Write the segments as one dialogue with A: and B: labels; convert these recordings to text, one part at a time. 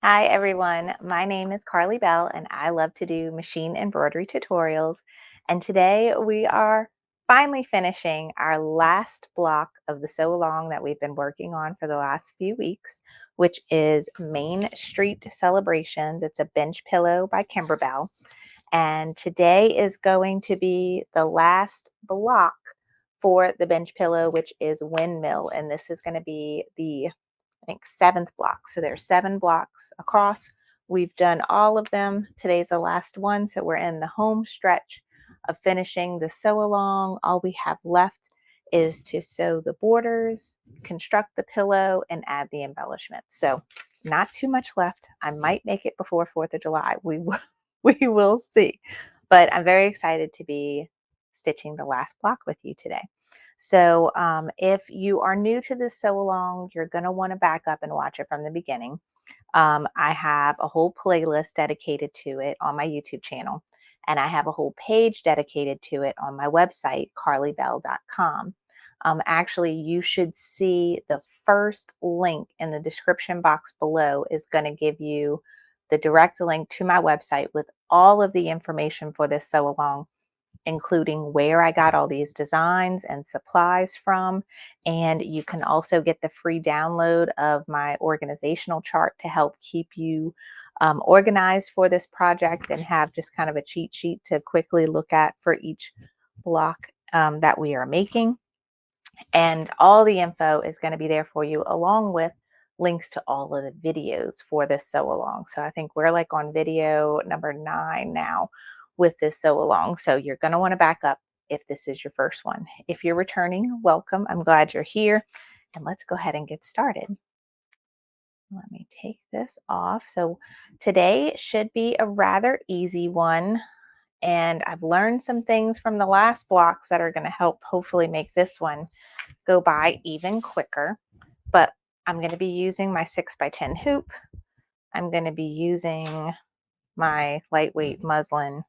A: Hi everyone, my name is Carly Bell and I love to do machine embroidery tutorials. And today we are finally finishing our last block of the sew along that we've been working on for the last few weeks, which is Main Street Celebrations. It's a bench pillow by Kimberbell. And today is going to be the last block for the bench pillow, which is Windmill. And this is going to be the I think seventh block. So there's 7 blocks across. We've done all of them. Today's the last one. So we're in the home stretch of finishing the sew along. All we have left is to sew the borders, construct the pillow, and add the embellishments. So not too much left. I might make it before 4th of July. We will, we will see. But I'm very excited to be stitching the last block with you today. So if you are new to this sew along, you're going to want to back up and watch it from the beginning. I have a whole playlist dedicated to it on my YouTube channel, and I have a whole page dedicated to it on my website, carlybell.com. Actually, you should see the first link in the description box below is going to give you the direct link to my website with all of the information for this sew along, including where I got all these designs and supplies from. And you can also get the free download of my organizational chart to help keep you organized for this project and have just kind of a cheat sheet to quickly look at for each block that we are making. And all the info is going to be there for you, along with links to all of the videos for this sew along. So I think we're like on video number 9 now with this sew along. So you're going to want to back up if this is your first one. If you're returning, welcome. I'm glad you're here. And let's go ahead and get started. Let me take this off. So today should be a rather easy one. And I've learned some things from the last blocks that are going to help hopefully make this one go by even quicker. But I'm going to be using my 6x10 hoop. I'm going to be using my lightweight muslin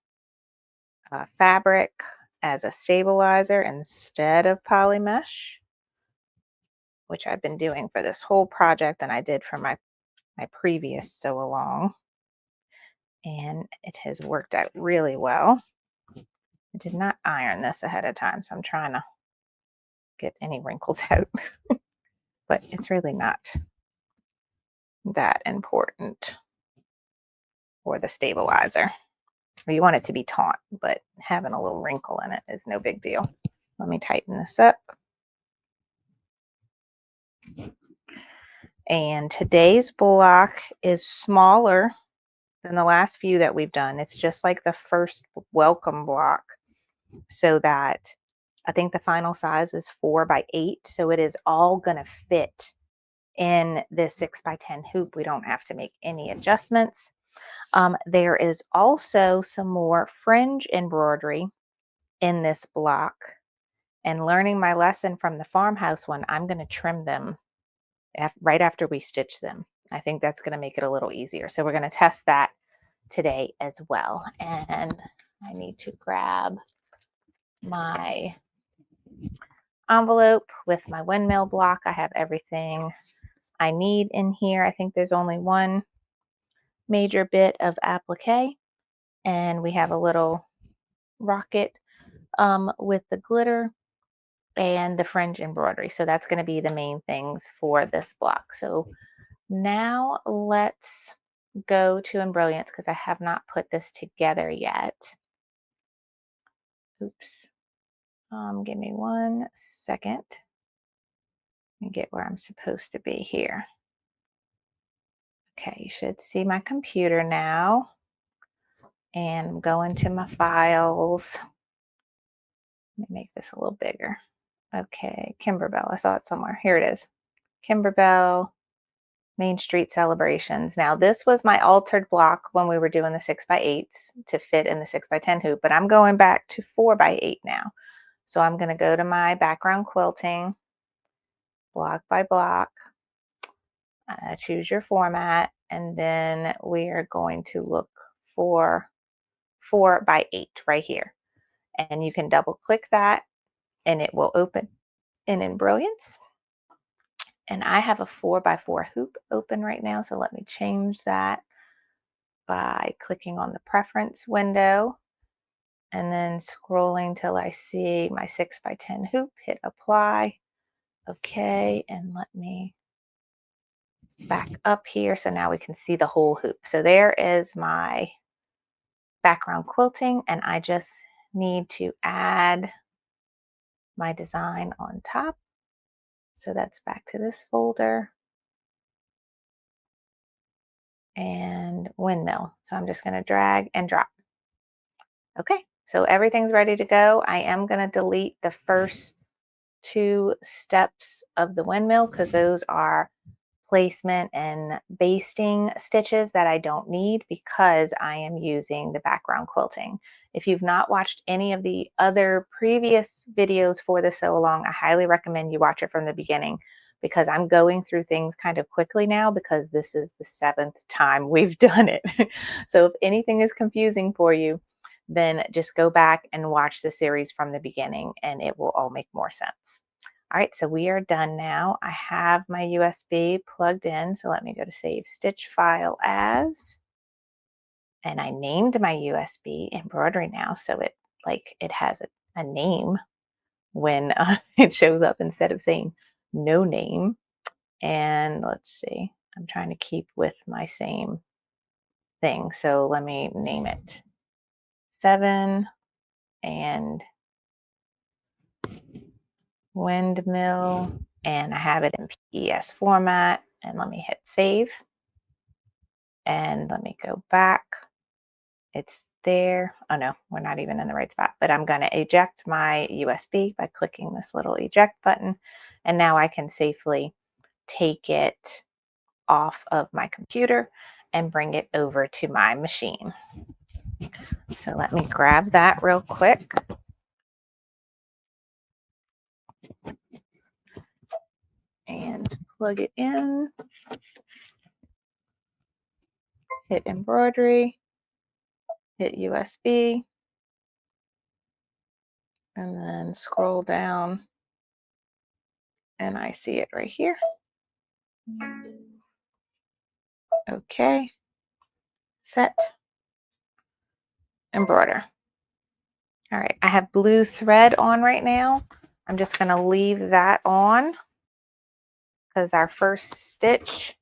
A: fabric as a stabilizer instead of poly mesh, which I've been doing for this whole project and I did for my previous sew along. And it has worked out really well. I did not iron this ahead of time, so I'm trying to get any wrinkles out. But it's really not that important for the stabilizer. Or you want it to be taut, but having a little wrinkle in it is no big deal. Let me tighten this up. And today's block is smaller than the last few that we've done. It's just like the first welcome block, so that I think the final size is 4x8. So it is all going to fit in this 6x10 hoop. We don't have to make any adjustments. There is also some more fringe embroidery in this block. And learning my lesson from the farmhouse one, I'm going to trim them right after we stitch them. I think that's going to make it a little easier. So we're going to test that today as well. And I need to grab my envelope with my windmill block. I have everything I need in here. I think there's only one major bit of applique, and we have a little rocket with the glitter and the fringe embroidery. So that's going to be the main things for this block. So now let's go to Embrilliance because I have not put this together yet. Oops. Give me 1 second. Let me get where I'm supposed to be here. Okay, you should see my computer now. And I'm going to my files. Let me make this a little bigger. Okay, Kimberbell. I saw it somewhere. Here it is. Kimberbell, Main Street Celebrations. Now, this was my altered block when we were doing the 6x8s to fit in the 6x10 hoop, but I'm going back to 4x8 now. So I'm going to go to my background quilting, block by block, choose your format, and then we are going to look for 4x8 right here. And you can double click that and it will open in Embrilliance. And I have a 4x4 hoop open right now, so let me change that by clicking on the preference window and then scrolling till I see my 6x10 hoop, hit apply. Okay, and let me back up here so now we can see the whole hoop. So there is my background quilting, and I just need to add my design on top. So that's back to this folder and Windmill. So I'm just going to drag and drop. Okay, so everything's ready to go. I am going to delete the first 2 steps of the Windmill because those are placement and basting stitches that I don't need because I am using the background quilting. If you've not watched any of the other previous videos for the sew along, I highly recommend you watch it from the beginning because I'm going through things kind of quickly now because this is the 7th time we've done it. So if anything is confusing for you, then just go back and watch the series from the beginning and it will all make more sense. All right, so we are done now. I have my USB plugged in, so let me go to Save Stitch File As. And I named my USB Embroidery now, so it has a name when it shows up instead of saying no name. And let's see, I'm trying to keep with my same thing, so let me name it 7 and Windmill, and I have it in PES format, and let me hit save. And let me go back. It's there. Oh no, we're not even in the right spot, but I'm going to eject my USB by clicking this little eject button. And now I can safely take it off of my computer and bring it over to my machine. So let me grab that real quick. And plug it in. Hit embroidery. Hit USB. And then scroll down. And I see it right here. Okay. Set. Embroider. All right, I have blue thread on right now. I'm just going to leave that on because our first stitch,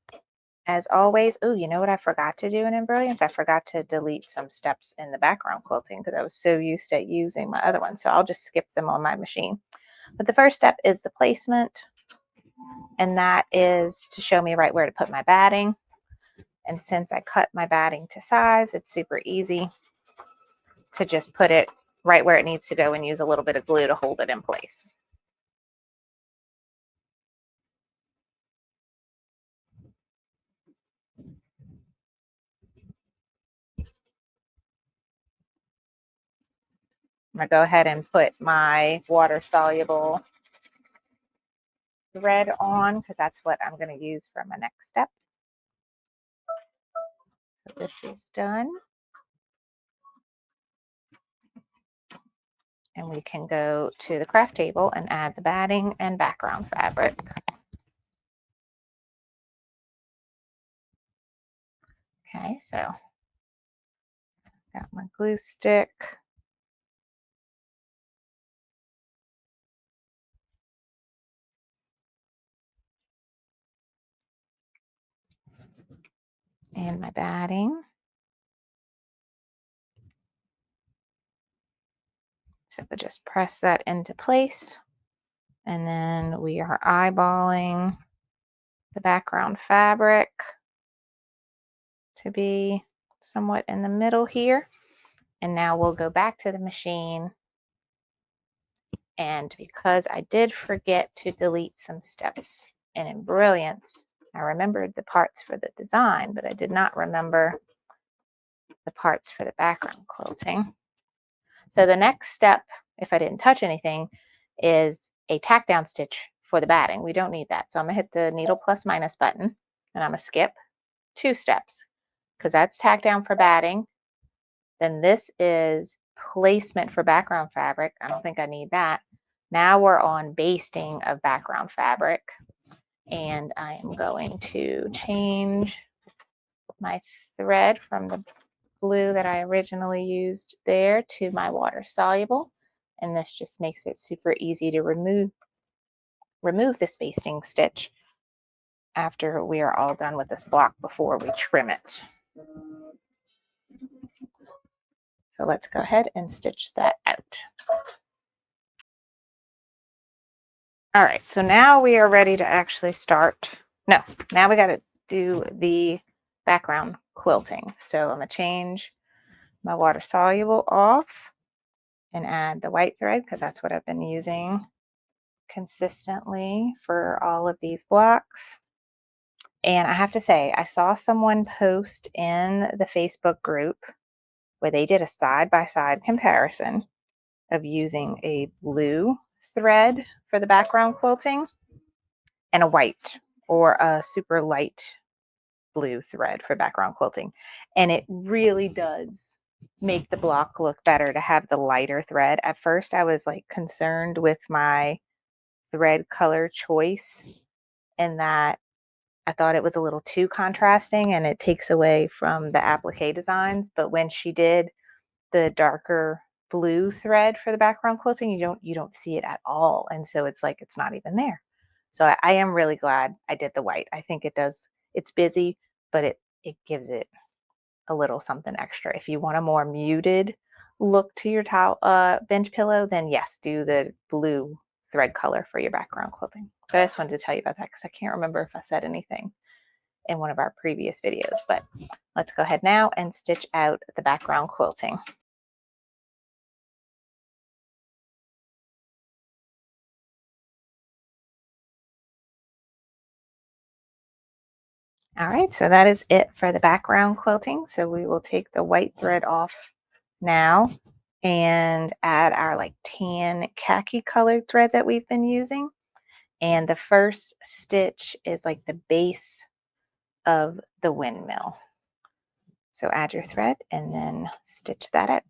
A: as always, oh, you know what I forgot to do in Embrilliance? I forgot to delete some steps in the background quilting because I was so used to using my other one. So I'll just skip them on my machine. But the first step is the placement, and that is to show me right where to put my batting. And since I cut my batting to size, it's super easy to just put it right where it needs to go and use a little bit of glue to hold it in place. I'm going to go ahead and put my water soluble thread on because that's what I'm going to use for my next step. So this is done. And we can go to the craft table and add the batting and background fabric. Okay, so got my glue stick. And my batting. So we'll just press that into place. And then we are eyeballing the background fabric to be somewhat in the middle here. And now we'll go back to the machine. And because I did forget to delete some steps in Embrilliance, I remembered the parts for the design, but I did not remember the parts for the background quilting. So the next step, if I didn't touch anything, is a tack down stitch for the batting. We don't need that. So I'm going to hit the needle plus minus button, and I'm going to skip 2 steps because that's tack down for batting. Then this is placement for background fabric. I don't think I need that. Now we're on basting of background fabric. And I am going to change my thread from the blue that I originally used there to my water soluble. And this just makes it super easy to remove the spacing stitch after we are all done with this block before we trim it. So let's go ahead and stitch that out. All right, so now we are ready to actually start. No, now we got to do the background quilting. So I'm going to change my water soluble off and add the white thread because that's what I've been using consistently for all of these blocks. And I have to say, I saw someone post in the Facebook group where they did a side-by-side comparison of using a blue thread for the background quilting and a white or a super light blue thread for background quilting. And it really does make the block look better to have the lighter thread. At first, I was like concerned with my thread color choice in that I thought it was a little too contrasting and it takes away from the applique designs. But when she did the darker blue thread for the background quilting, you don't see it at all. And so it's like it's not even there. So I am really glad I did the white. I think it does, it's busy, but it gives it a little something extra. If you want a more muted look to your towel bench pillow, then yes, do the blue thread color for your background quilting. But I just wanted to tell you about that because I can't remember if I said anything in one of our previous videos. But let's go ahead now and stitch out the background quilting. All right, so that is it for the background quilting. So we will take the white thread off now and add our like tan khaki colored thread that we've been using. And the first stitch is like the base of the windmill. So add your thread and then stitch that out.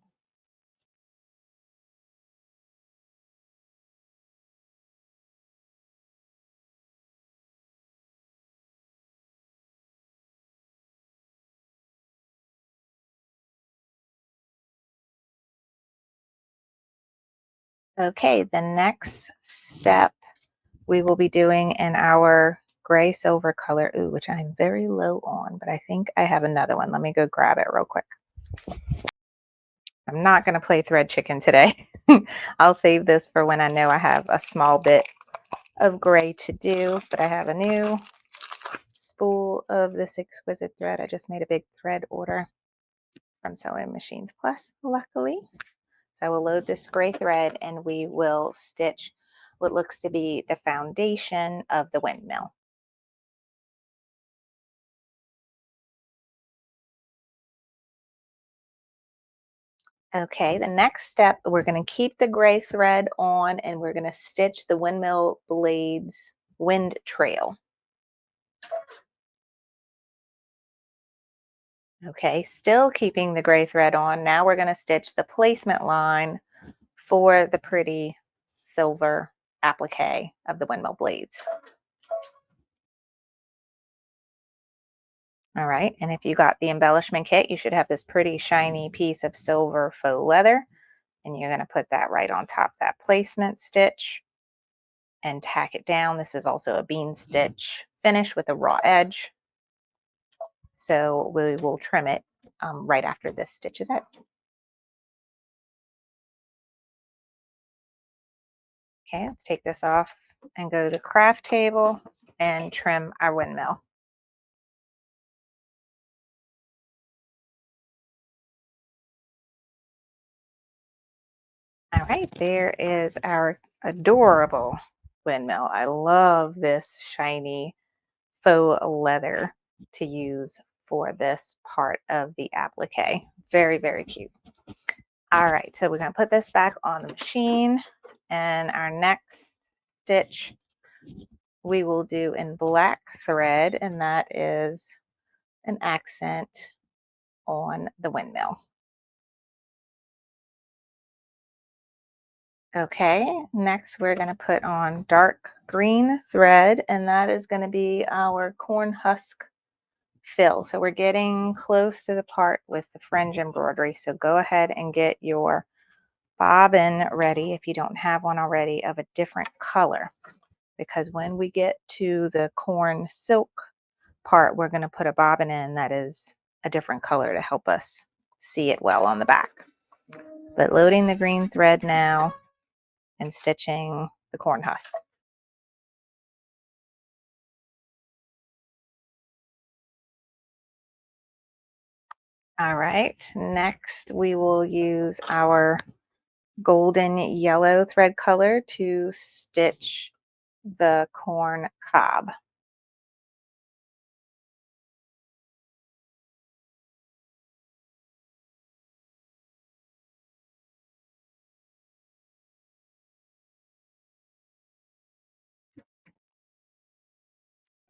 A: Okay, the next step we will be doing in our gray silver color, ooh, which I'm very low on, but I think I have another one. Let me go grab it real quick. I'm not going to play thread chicken today. I'll save this for when I know I have a small bit of gray to do, but I have a new spool of this exquisite thread. I just made a big thread order from Sewing Machines Plus, luckily. So I will load this gray thread and we will stitch what looks to be the foundation of the windmill. Okay, the next step, we're going to keep the gray thread on and we're going to stitch the windmill blades wind trail. Okay, still keeping the gray thread on. Now we're going to stitch the placement line for the pretty silver applique of the windmill blades. All right, and if you got the embellishment kit, you should have this pretty shiny piece of silver faux leather, and you're going to put that right on top of that placement stitch and tack it down. This is also a bean stitch finish with a raw edge. So we will trim it right after this stitch is out. Okay, let's take this off and go to the craft table and trim our windmill. All right, there is our adorable windmill. I love this shiny faux leather to use for this part of the applique. Very, very cute. All right, so we're going to put this back on the machine, and our next stitch we will do in black thread, and that is an accent on the windmill. Okay, next we're going to put on dark green thread, and that is going to be our corn husk fill. So we're getting close to the part with the fringe embroidery. So go ahead and get your bobbin ready if you don't have one already of a different color, because when we get to the corn silk part, we're going to put a bobbin in that is a different color to help us see it well on the back. But loading the green thread now and stitching the corn husk. All right, next we will use our golden yellow thread color to stitch the corn cob.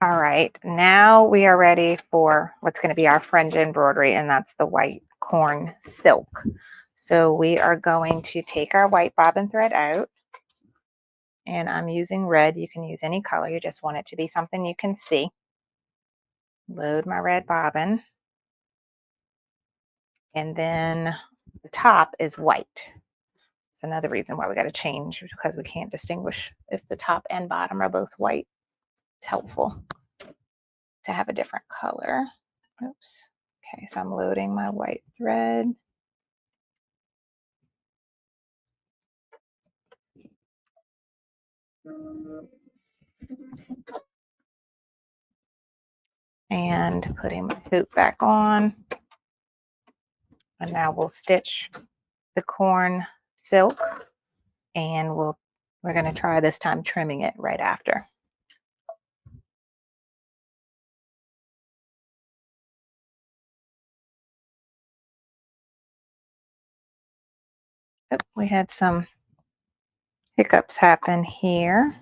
A: All right, now we are ready for what's going to be our fringe embroidery, and that's the white corn silk. So we are going to take our white bobbin thread out, and I'm using red. You can use any color. You just want it to be something you can see. Load my red bobbin, and then the top is white. It's another reason why we got to change, because we can't distinguish if the top and bottom are both white. It's helpful to have a different color. Oops. Okay, so I'm loading my white thread. And putting my hoop back on. And now we'll stitch the corn silk, and we're going to try this time trimming it right after. Oh, we had some hiccups happen here.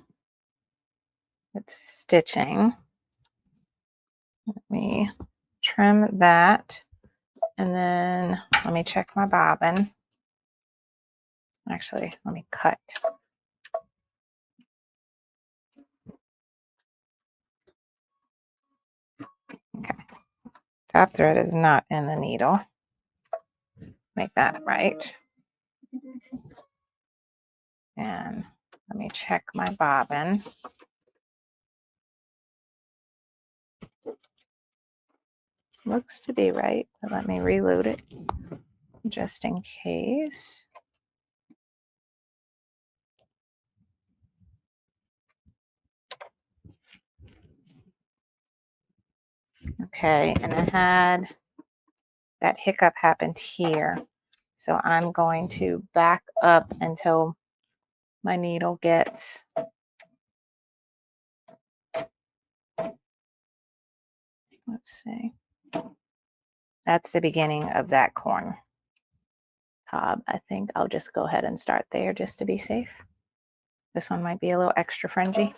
A: It's stitching. Let me trim that, and then let me check my bobbin. Actually, let me cut. Okay, top thread is not in the needle. Make that right. And let me check my bobbin. Looks to be right, but let me reload it just in case. Okay, and I had that hiccup happened here. So I'm going to back up until my needle gets, let's see, that's the beginning of that corn cob. I think I'll just go ahead and start there just to be safe. This one might be a little extra fringy.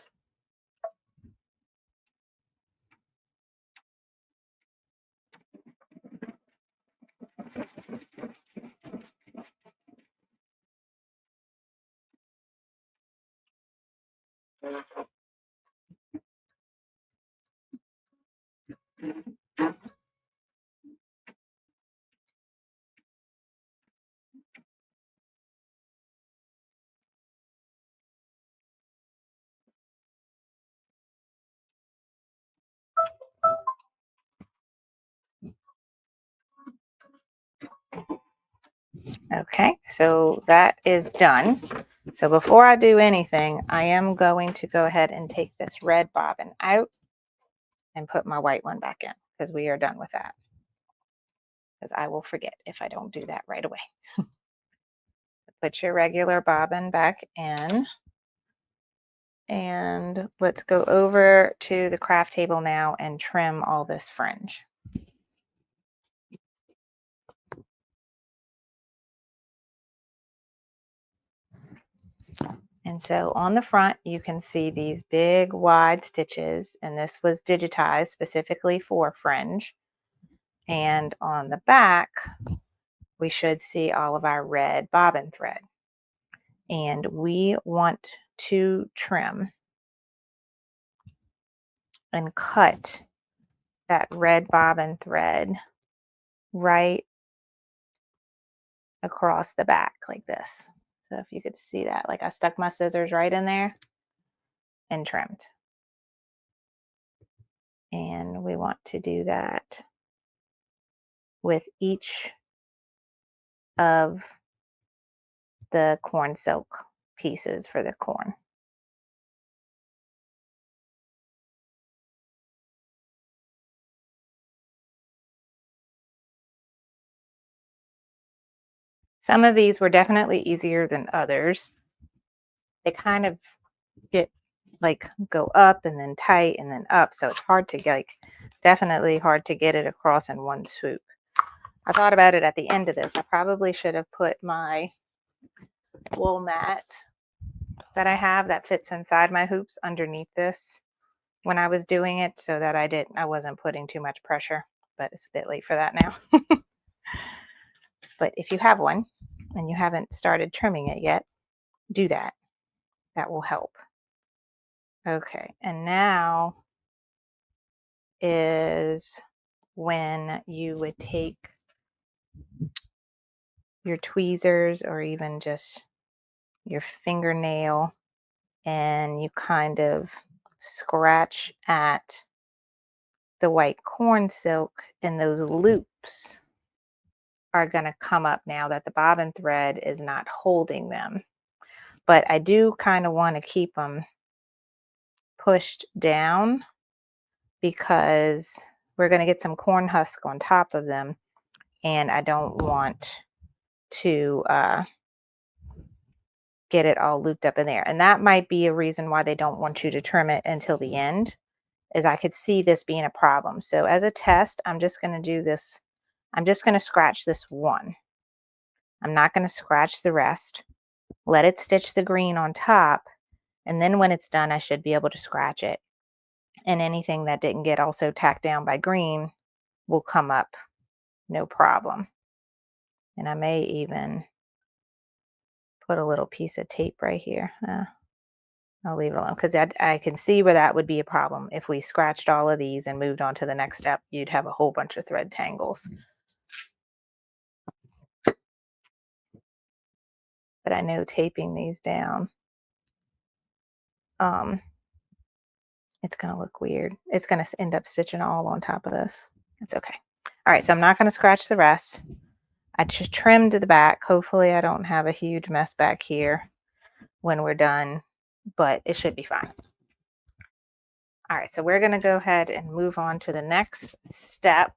A: Okay, so that is done. So before I do anything, I am going to go ahead and take this red bobbin out and put my white one back in, because we are done with that. Because I will forget if I don't do that right away. Put your regular bobbin back in. And let's go over to the craft table now and trim all this fringe. And so on the front, you can see these big wide stitches, and this was digitized specifically for fringe. And on the back, we should see all of our red bobbin thread. and we want to trim and cut that red bobbin thread right across the back like this. So if you could see that, like I stuck my scissors right in there and trimmed. And we want to do that with each of the corn silk pieces for the corn. Some of these were definitely easier than others. They kind of get like go up and then tight and then up. So it's hard to get, like, definitely hard to get it across in one swoop. I thought about it at the end of this. I probably should have put my wool mat that I have that fits inside my hoops underneath this when I was doing it, so that I wasn't putting too much pressure, but it's a bit late for that now. But if you have one and you haven't started trimming it yet, do that. That will help. Okay, and now is when you would take your tweezers or even just your fingernail and you kind of scratch at the white corn silk, and those loops are going to come up now that the bobbin thread is not holding them. But I do kind of want to keep them pushed down because we're going to get some corn husk on top of them, and I don't want to get it all looped up in there. And that might be a reason why they don't want you to trim it until the end, is I could see this being a problem. So as a test, I'm just going to do this. I'm just going to scratch this one. I'm not going to scratch the rest. Let it stitch the green on top. And then when it's done, I should be able to scratch it. And anything that didn't get also tacked down by green will come up no problem. And I may even put a little piece of tape right here. I'll leave it alone because I can see where that would be a problem. If we scratched all of these and moved on to the next step, you'd have a whole bunch of thread tangles. But I know taping these down, it's going to look weird. It's going to end up stitching all on top of this. It's okay. All right, so I'm not going to scratch the rest. I just trimmed the back. Hopefully I don't have a huge mess back here when we're done, but it should be fine. All right, so we're going to go ahead and move on to the next step,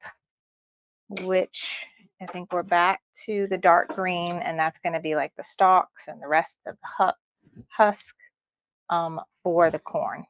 A: which I think we're back to the dark green, and that's going to be like the stalks and the rest of the husk for the corn.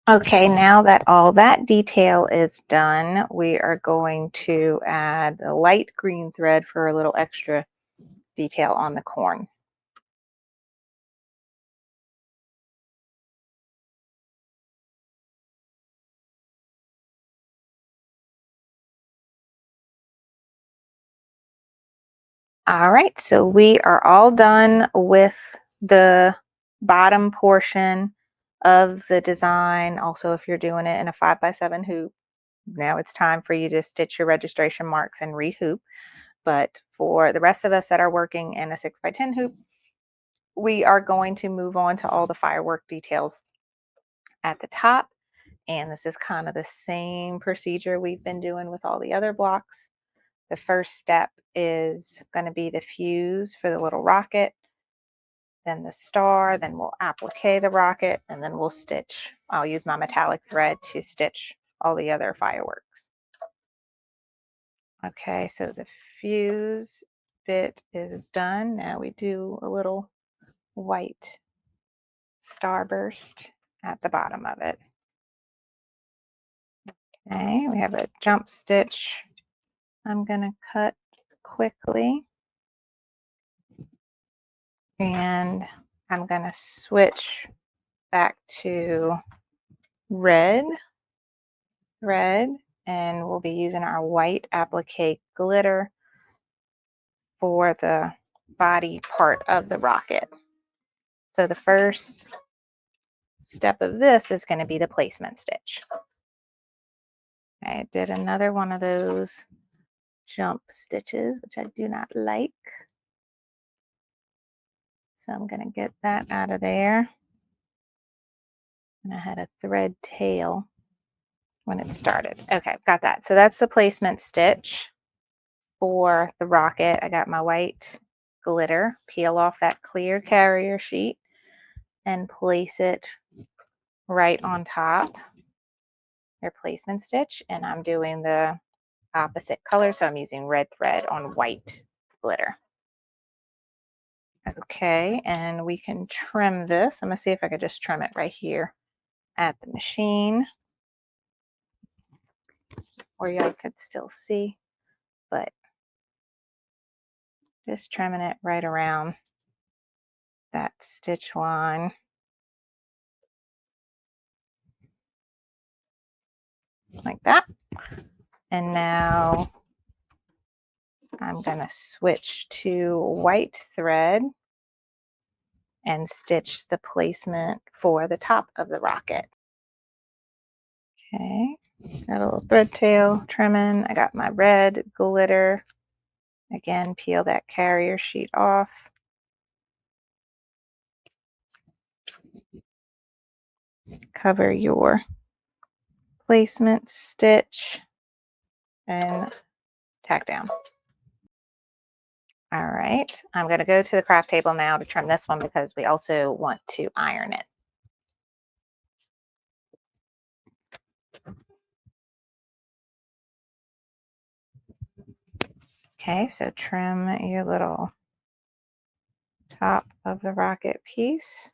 A: Okay, now that all that detail is done, we are going to add the light green thread for a little extra detail on the corn. All right, so we are all done with the bottom portion of the design. Also, if you're doing it in a 5x7 hoop, now it's time for you to stitch your registration marks and rehoop. But for the rest of us that are working in a 6x10 hoop, we are going to move on to all the firework details at the top. And this is kind of the same procedure we've been doing with all the other blocks. The first step is going to be the fuse for the little rocket, then the star, then we'll applique the rocket, and then we'll stitch. I'll use my metallic thread to stitch all the other fireworks. Okay, so the fuse bit is done. Now we do a little white starburst at the bottom of it. Okay, we have a jump stitch I'm going to cut quickly, and I'm going to switch back to red thread, and we'll be using our white applique glitter for the body part of the rocket. So the first step of this is going to be the placement stitch. I did another one of those jump stitches, which I do not like. So I'm going to get that out of there. And I had a thread tail when it started. Okay, got that. So that's the placement stitch for the rocket. I got my white glitter, peel off that clear carrier sheet and place it right on top your placement stitch. And I'm doing the opposite color, so I'm using red thread on white glitter. Okay, and we can trim this. I'm gonna see if I could just trim it right here at the machine, or y'all could still see, but just trimming it right around that stitch line. Like that. And now I'm going to switch to white thread and stitch the placement for the top of the rocket. Okay, got a little thread tail trimming. I got my red glitter. Again, peel that carrier sheet off. Cover your placement stitch and tack down. All right, I'm going to go to the craft table now to trim this one because we also want to iron it. Okay, so trim your little top of the rocket piece.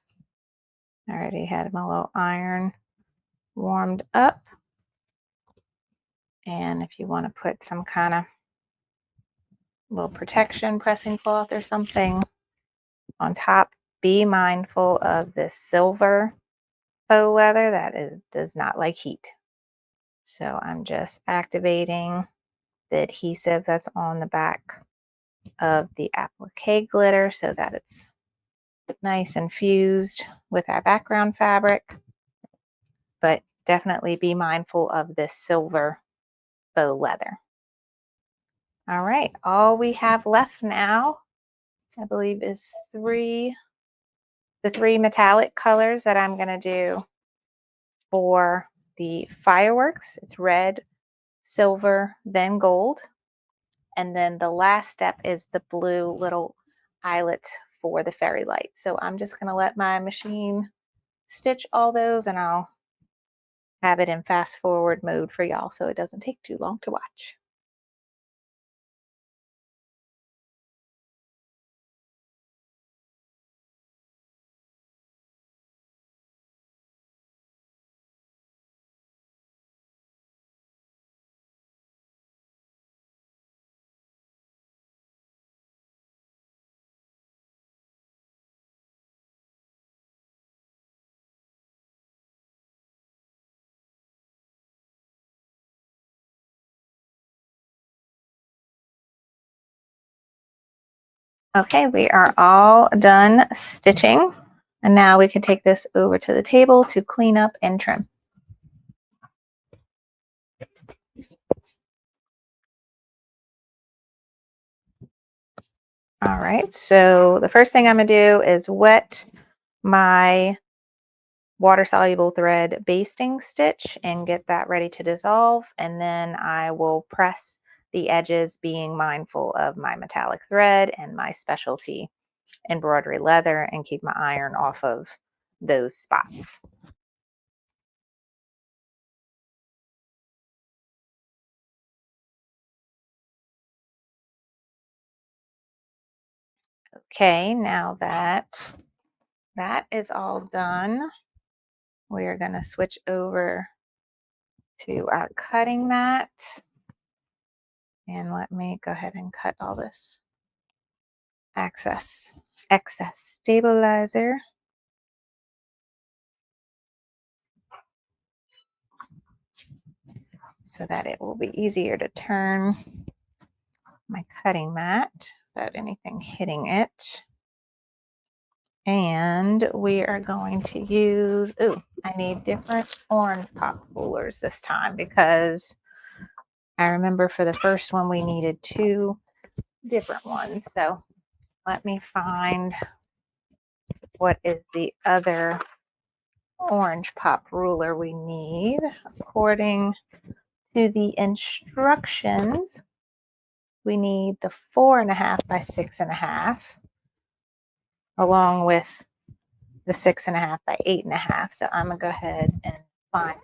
A: I already had my little iron warmed up. And if you want to put some kind of little protection pressing cloth or something on top, be mindful of this silver faux leather that does not like heat. So I'm just activating the adhesive that's on the back of the applique glitter so that it's nice and fused with our background fabric. But definitely be mindful of this silver faux leather. All right, all we have left now, I believe, is the three metallic colors that I'm going to do for the fireworks. It's red, silver, then gold. And then the last step is the blue little eyelets for the fairy light. So I'm just going to let my machine stitch all those, and I'll have it in fast forward mode for y'all so it doesn't take too long to watch. Okay, we are all done stitching, and now we can take this over to the table to clean up and trim. All right, so the first thing I'm gonna do is wet my water-soluble thread basting stitch and get that ready to dissolve, and then I will press the edges, being mindful of my metallic thread and my specialty embroidery leather, and keep my iron off of those spots. Okay, now that that is all done. We are going to switch over to our cutting mat. And let me go ahead and cut all this excess stabilizer so that it will be easier to turn my cutting mat without anything hitting it. And we are going to use, I need different orange pop rulers this time because I remember for the first one we needed 2 different ones. So let me find what is the other orange pop ruler we need. According to the instructions, we need the 4.5 by 6.5 along with the 6.5 by 8.5. So I'm gonna go ahead and find.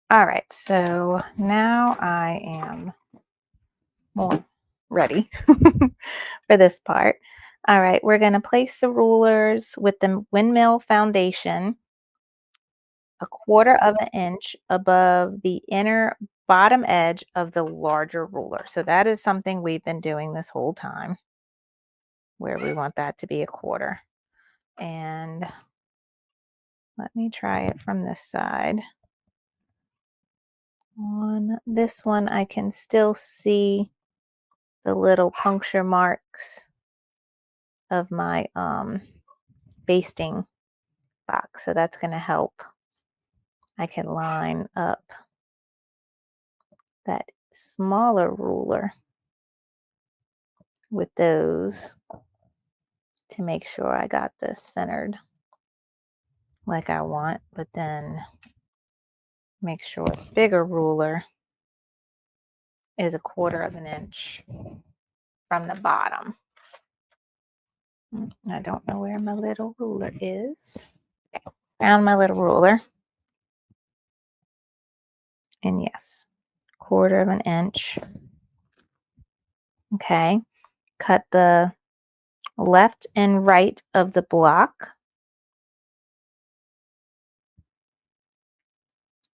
A: All right, so now I am more ready for this part. All right, we're gonna place the rulers with the windmill foundation 1/4 of an inch above the inner bottom edge of the larger ruler. So that is something we've been doing this whole time, where we want that to be 1/4. And let me try it from this side. On this one, I can still see the little puncture marks of my basting box. So that's going to help. I can line up that smaller ruler with those to make sure I got this centered like I want, but then make sure the bigger ruler is 1/4 of an inch from the bottom. I don't know where my little ruler is. Okay. Found my little ruler. And yes, 1/4 of an inch. Okay. Cut the left and right of the block.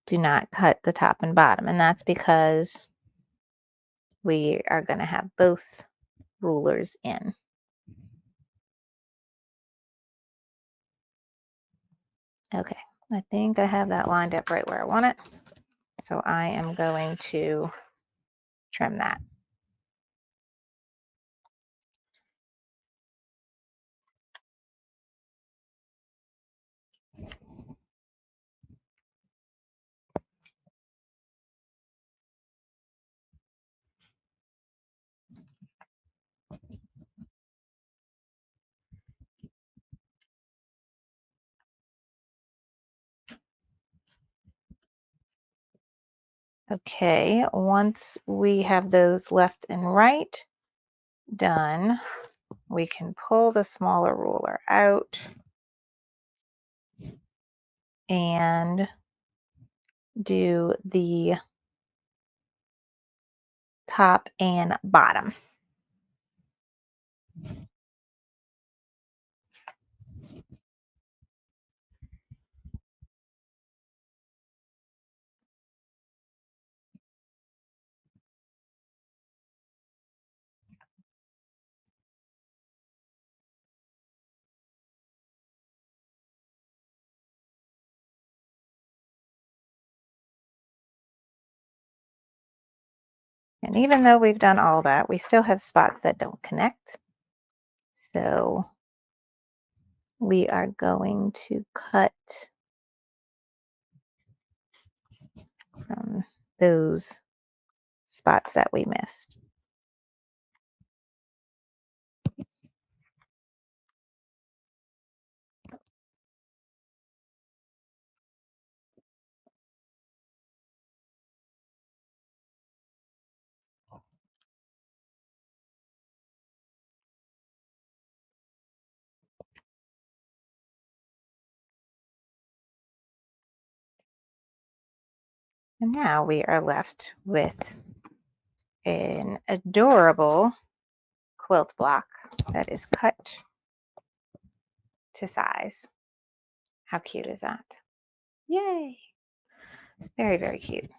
A: Do not cut the top and bottom. And that's because we are going to have both rulers in. Okay. I think I have that lined up right where I want it. So I am going to trim that. Okay, once we have those left and right done, we can pull the smaller ruler out and do the top and bottom. And even though we've done all that, we still have spots that don't connect. So we are going to cut from those spots that we missed. And now we are left with an adorable quilt block that is cut to size. How cute is that? Yay! Very, very cute.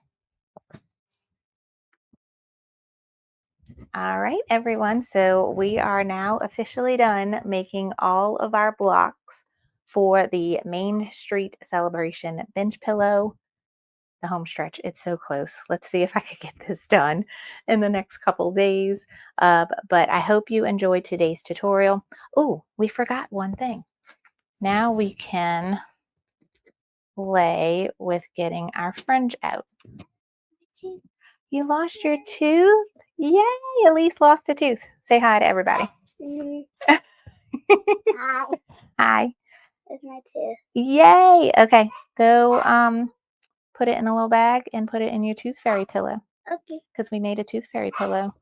A: All right, everyone. So we are now officially done making all of our blocks for the Main Street Celebration bench pillow, the home stretch. It's so close. Let's see if I could get this done in the next couple days. But I hope you enjoyed today's tutorial. Oh, we forgot one thing. Now we can play with getting our fringe out. You lost your tooth? Yay, Elise lost a tooth. Say hi to everybody.
B: Hi.
A: Hi.
B: It's my tooth.
A: Yay. Okay, go put it in a little bag and put it in your tooth fairy pillow.
B: Okay.
A: Because we made a tooth fairy pillow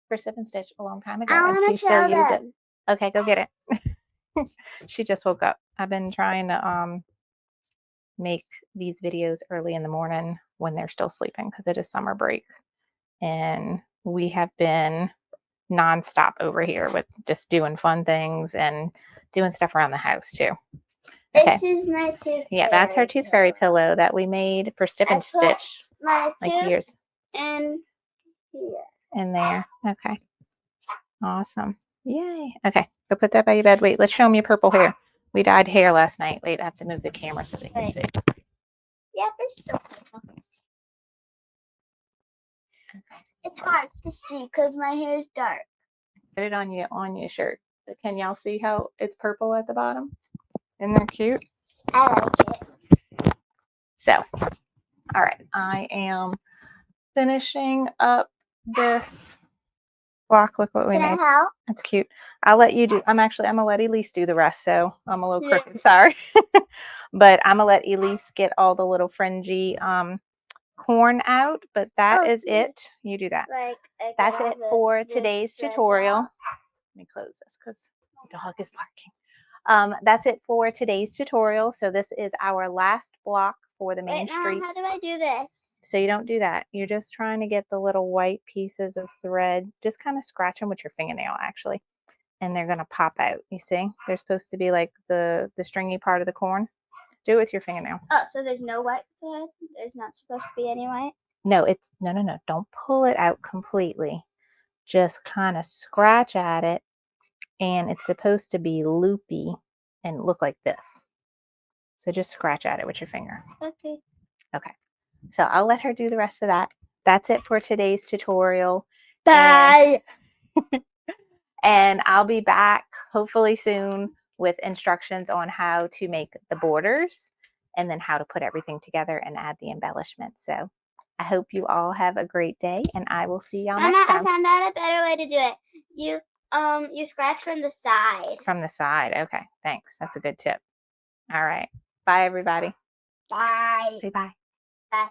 A: for Sip and Stitch a long time ago.
B: I
A: and
B: want
A: she
B: to show
A: still used it.
B: them.
A: Okay, go get it. She just woke up. I've been trying to make these videos early in the morning when they're still sleeping because it is summer break. And we have been nonstop over here with just doing fun things and doing stuff around the house too. Okay.
B: This is my tooth.
A: Yeah, that's her tooth fairy pillow that we made for Sip and Stitch like years.
B: And here.
A: In there. Okay. Awesome. Yay. Okay. Go put that by your bed. Wait, let's show them your purple hair. We dyed hair last night. Wait, I have to move the camera so they can see.
B: Yep, it's still purple. It's hard to see because my hair is dark.
A: Put it on your shirt. Can y'all see how it's purple at the bottom? Isn't that cute?
B: I like it.
A: So, all right. I am finishing up this block. Look what we made.
B: Can I help?
A: That's cute. I'll let you do. I'm gonna let Elise do the rest. So I'm a little crooked. Sorry, but I'm gonna let Elise get all the little fringy corn out. But that is it. You do that. That's it for today's tutorial. Let me close this because the dog is barking. That's it for today's tutorial. So this is our last block for the main street.
B: How do I do this?
A: So you don't do that. You're just trying to get the little white pieces of thread. Just kind of scratch them with your fingernail, actually. And they're going to pop out. You see? They're supposed to be like the stringy part of the corn. Do it with your fingernail.
B: Oh, so there's no white thread? There's not supposed to be any white?
A: No, no. Don't pull it out completely. Just kind of scratch at it. And it's supposed to be loopy and look like this. So just scratch at it with your finger.
B: Okay.
A: Okay. So I'll let her do the rest of that. That's it for today's tutorial.
B: Bye.
A: And I'll be back hopefully soon with instructions on how to make the borders and then how to put everything together and add the embellishments. So I hope you all have a great day and I will see y'all next time.
B: I found out a better way to do it. You scratch from the side.
A: From the side. Okay. Thanks. That's a good tip. All right. Bye, everybody.
B: Bye.
A: Say bye.
B: Bye.